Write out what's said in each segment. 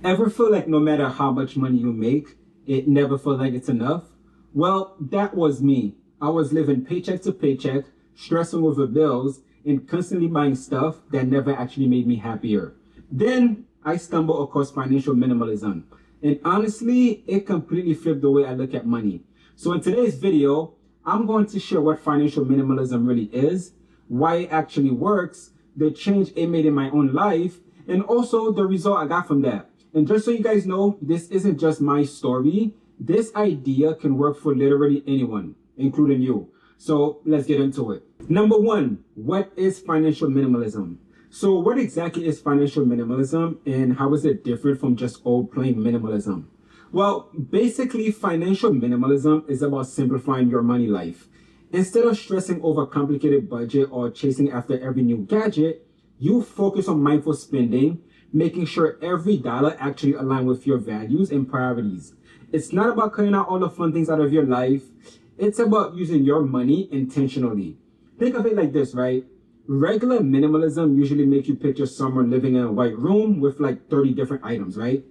Ever feel like no matter how much money you make, it never felt like it's enough? Well, that was me. I was living paycheck to paycheck, stressing over bills, and constantly buying stuff that never actually made me happier. Then I stumbled across financial minimalism. And honestly, it completely flipped the way I look at money. So in today's video, I'm going to share what financial minimalism really is, why it actually works, the change it made in my own life, and also the result I got from that. And just so you guys know, this isn't just my story. This idea can work for literally anyone, including you. So let's get into it. Number one, what is financial minimalism? So what exactly is financial minimalism and how is it different from just old plain minimalism? Well, basically financial minimalism is about simplifying your money life. Instead of stressing over a complicated budget or chasing after every new gadget, you focus on mindful spending, making sure every dollar actually aligns with your values and priorities. It's not about cutting out all the fun things out of your life. It's about using your money intentionally. Think of it like this, right? Regular minimalism usually makes you picture someone living in a white room with like 30 different items, right?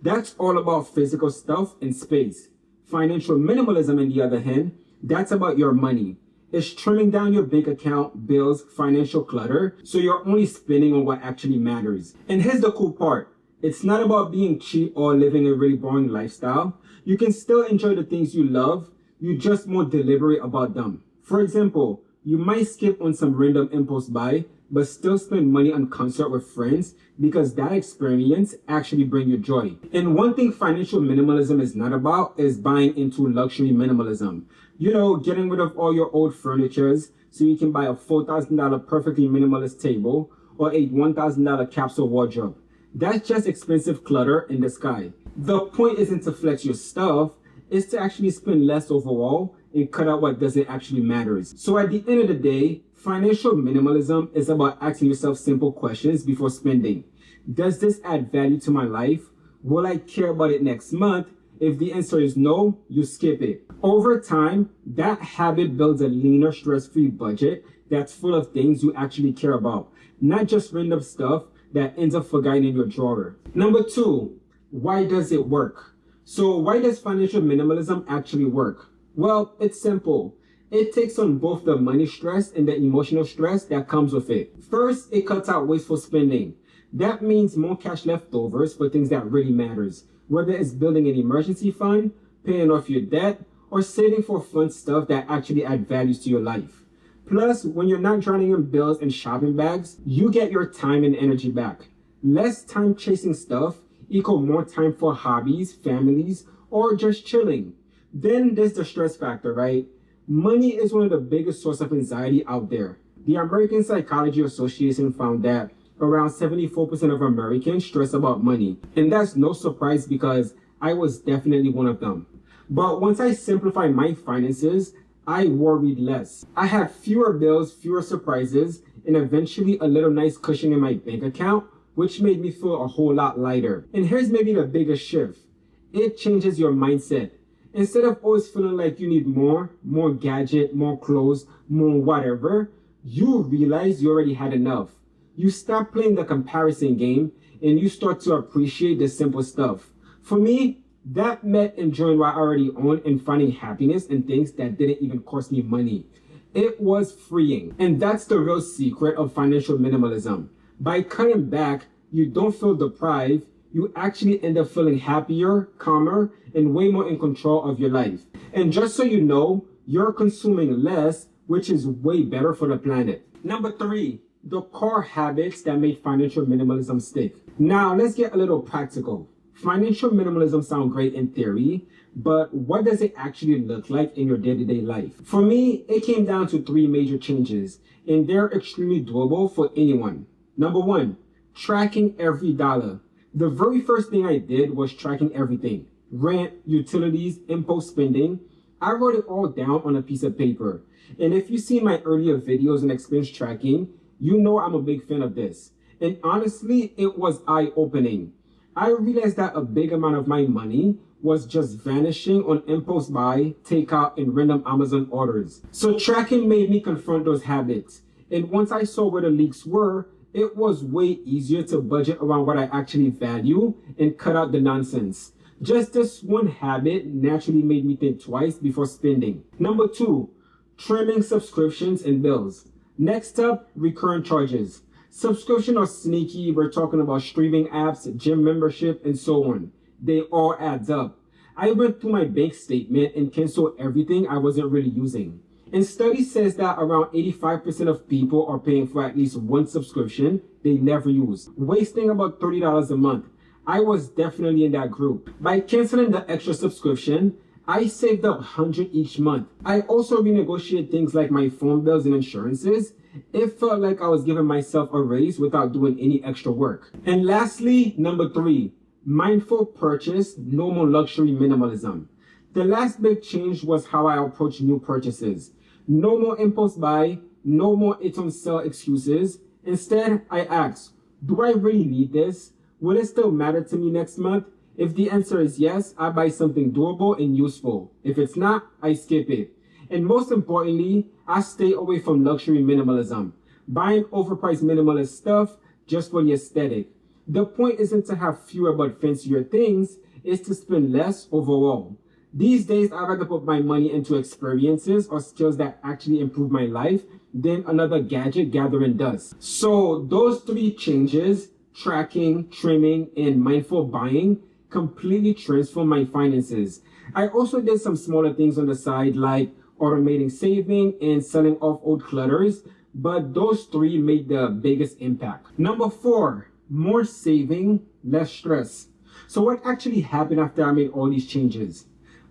That's all about physical stuff and space. Financial minimalism, on the other hand, that's about your money. It's trimming down your bank account, bills, financial clutter, so you're only spending on what actually matters. And here's the cool part. It's not about being cheap or living a really boring lifestyle. You can still enjoy the things you love. You're just more deliberate about them. For example, you might skip on some random impulse buy, but still spend money on concert with friends because that experience actually brings you joy. And one thing financial minimalism is not about is buying into luxury minimalism. You know, getting rid of all your old furnitures so you can buy a $4,000 perfectly minimalist table or a $1,000 capsule wardrobe. That's just expensive clutter in the sky. The point isn't to flex your stuff, it's to actually spend less overall and cut out what doesn't actually matter. So at the end of the day, financial minimalism is about asking yourself simple questions before spending. Does this add value to my life? Will I care about it next month? If the answer is no, you skip it. Over time, that habit builds a leaner, stress-free budget that's full of things you actually care about, not just random stuff that ends up forgotten in your drawer. Number two, why does it work? So why does financial minimalism actually work? Well, it's simple. It takes on both the money stress and the emotional stress that comes with it. First, it cuts out wasteful spending. That means more cash leftovers for things that really matters, whether it's building an emergency fund, paying off your debt, or saving for fun stuff that actually add values to your life. Plus, when you're not drowning in bills and shopping bags, you get your time and energy back. Less time chasing stuff equal more time for hobbies, families, or just chilling. Then there's the stress factor, right? Money is one of the biggest sources of anxiety out there. The American Psychology Association found that around 74% of Americans stress about money. And that's no surprise because I was definitely one of them. But once I simplified my finances, I worried less. I had fewer bills, fewer surprises, and eventually a little nice cushion in my bank account, which made me feel a whole lot lighter. And here's maybe the biggest shift. It changes your mindset. Instead of always feeling like you need more gadget, more clothes, more whatever, you realize you already had enough. You stop playing the comparison game and you start to appreciate the simple stuff. For me, that meant enjoying what I already own and finding happiness in things that didn't even cost me money. It was freeing. And that's the real secret of financial minimalism. By cutting back, you don't feel deprived. You actually end up feeling happier, calmer, and way more in control of your life. And just so you know, you're consuming less, which is way better for the planet. Number three, the core habits that made financial minimalism stick. Now, let's get a little practical. Financial minimalism sounds great in theory, but what does it actually look like in your day-to-day life? For me, it came down to three major changes, and they're extremely doable for anyone. Number one, tracking every dollar. The very first thing I did was tracking everything. Rent, utilities, impulse spending. I wrote it all down on a piece of paper. And if you've seen my earlier videos on expense tracking, you know I'm a big fan of this. And honestly, it was eye-opening. I realized that a big amount of my money was just vanishing on impulse buy, takeout, and random Amazon orders. So tracking made me confront those habits. And once I saw where the leaks were, It was way easier to budget around what I actually value and cut out the nonsense. Just this one habit naturally made me think twice before spending. Number 2, trimming subscriptions and bills. Next up, recurrent charges. Subscription are sneaky. We're talking about streaming apps, gym membership, and so on. They all adds up. I went through my bank statement and canceled everything I wasn't really using. And study says that around 85% of people are paying for at least one subscription they never use, wasting about $30 a month. I was definitely in that group. By canceling the extra subscription, I saved up $100 each month. I also renegotiated things like my phone bills and insurances. It felt like I was giving myself a raise without doing any extra work. And lastly, number 3, mindful purchase, no more luxury minimalism. The last big change was how I approach new purchases. No more impulse buy, no more it on sale excuses. Instead, I ask, do I really need this? Will it still matter to me next month? If the answer is yes, I buy something durable and useful. If it's not, I skip it. And most importantly, I stay away from luxury minimalism. Buying overpriced minimalist stuff just for the aesthetic. The point isn't to have fewer but fancier things, it's to spend less overall. These days, I'd rather put my money into experiences or skills that actually improve my life than another gadget gathering dust. So those 3 changes, tracking, trimming, and mindful buying, completely transformed my finances. I also did some smaller things on the side like automating saving and selling off old clutters, but those 3 made the biggest impact. Number 4, more saving, less stress. So what actually happened after I made all these changes?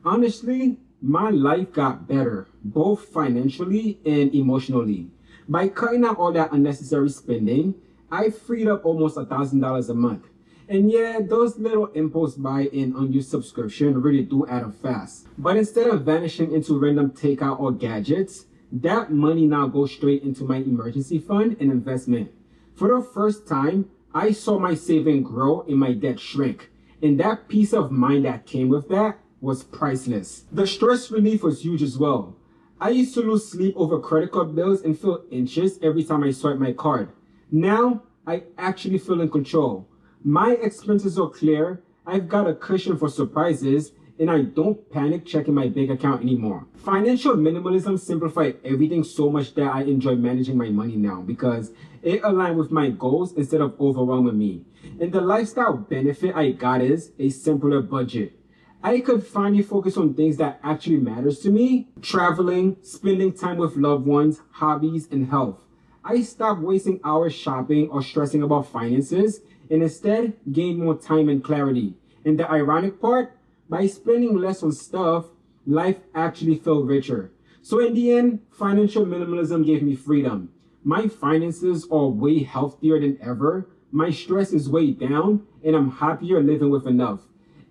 Honestly, my life got better, both financially and emotionally. By cutting out all that unnecessary spending, I freed up almost $1,000 a month. And yeah, those little impulse buy and unused subscription really do add up fast. But instead of vanishing into random takeout or gadgets, that money now goes straight into my emergency fund and investment. For the first time, I saw my saving grow and my debt shrink. And that peace of mind that came with that was priceless. The stress relief was huge as well. I used to lose sleep over credit card bills and feel anxious every time I swipe my card. Now, I actually feel in control. My expenses are clear, I've got a cushion for surprises, and I don't panic checking my bank account anymore. Financial minimalism simplified everything so much that I enjoy managing my money now because it aligned with my goals instead of overwhelming me. And the lifestyle benefit I got is a simpler budget. I could finally focus on things that actually matters to me: traveling, spending time with loved ones, hobbies, and health. I stopped wasting hours shopping or stressing about finances and instead gained more time and clarity. And the ironic part, by spending less on stuff, life actually felt richer. So in the end, financial minimalism gave me freedom. My finances are way healthier than ever, my stress is way down, and I'm happier living with enough.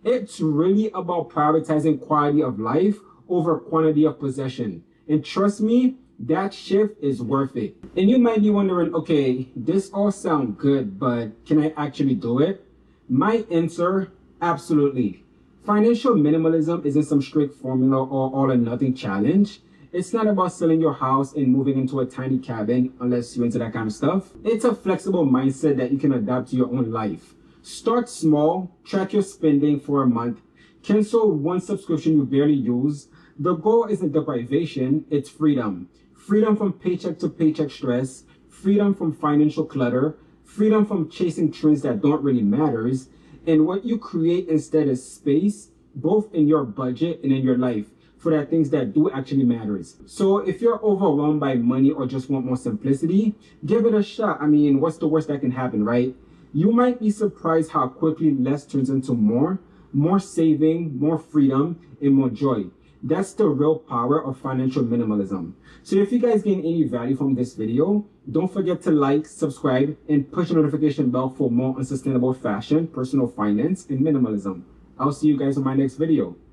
It's really about prioritizing quality of life over quantity of possession. And trust me, that shift is worth it. And you might be wondering, okay, this all sounds good, but can I actually do it? My answer, absolutely. Financial minimalism isn't some strict formula or all or nothing challenge. It's not about selling your house and moving into a tiny cabin unless you're into that kind of stuff. It's a flexible mindset that you can adapt to your own life. Start small, track your spending for a month, cancel one subscription you barely use. The goal isn't deprivation, it's freedom. Freedom from paycheck to paycheck stress, freedom from financial clutter, freedom from chasing trends that don't really matter. And what you create instead is space, both in your budget and in your life, for the things that do actually matters. So if you're overwhelmed by money or just want more simplicity, give it a shot. I mean, what's the worst that can happen, right? You might be surprised how quickly less turns into more saving, more freedom, and more joy. That's the real power of financial minimalism. So if you guys gain any value from this video, don't forget to like, subscribe, and push the notification bell for more on sustainable fashion, personal finance, and minimalism. I'll see you guys on my next video.